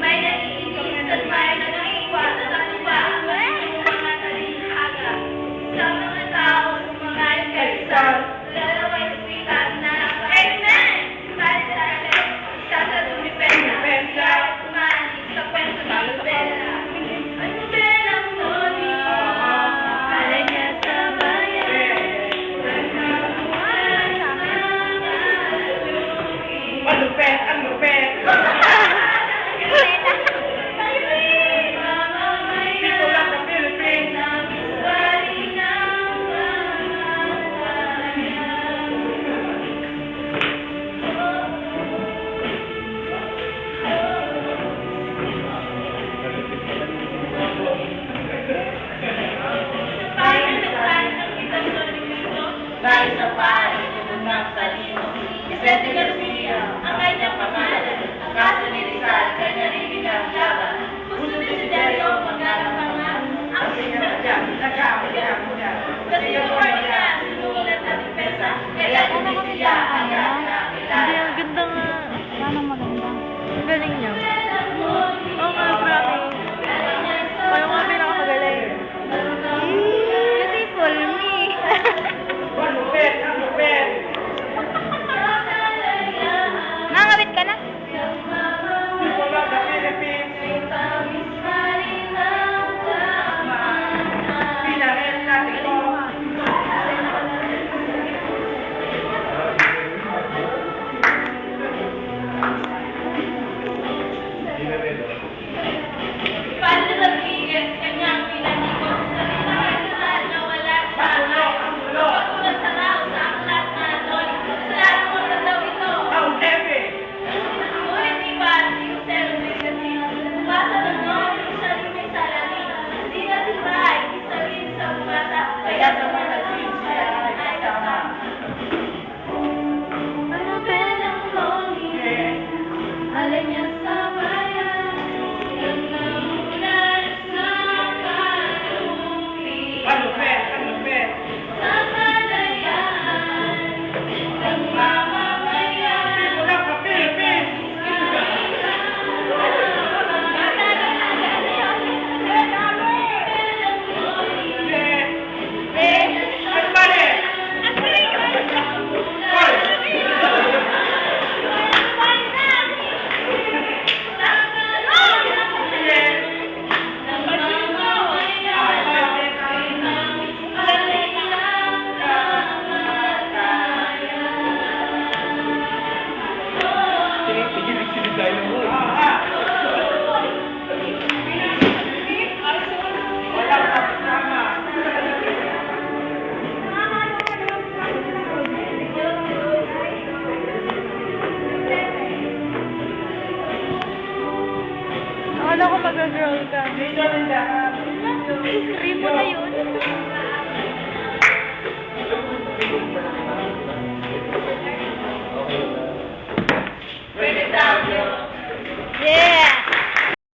May naiinis at may naiiwasan ang iba. Yung mga talinghaga. Sa mga tao, mga kaisan. Lalaway sweetan na Amen! Bali sa akin, isa sa dumipenda. Kaya kumali sa kwento ng Bella. Ang Bellang Noni. Alay niya sa bayan. Malupet! Ang lupet! Dahil sa pari ng talino, Vicente Garcia, ang kanyang pangalan, ang kaso ni Rizal, kanya rin pinaglaban. Gusto ni Siderio, magkakapangan, ang kasi yung part niya, sinulat na depensa, kaya siya ang Hindi, ang ganda nga. Anong maganda? Ang galing niya. Oo nga, promise. Paano nga pinakamagaling? Beautiful me. Malupet! Ang lupet! Nakakabit ka na? People of the Philippines! Pinarin natin ko! Padre Rodriguez, kanyang pinanikot sa pinakasalan na wala sa pagkulat sa tao sa aklat na doon. Kasalanan mo na daw ito. Ang heavy! Ngunit iba, si Jose Rodriguez, bumasa ng noon, isa rin may salamin. Hindi na si Ray, isa rin sa bumasa, kaya sa mga siya ay kasama. Ano belang loli, alay niya sa bayan, ang namulan sa kalupi. Malupet! Ang lupet! Sa kalayaan, ng mamamayan. People of the Philippines! Everybody! Akala ko mag-girl ka. Dito rin lahat. Scream mo na yun.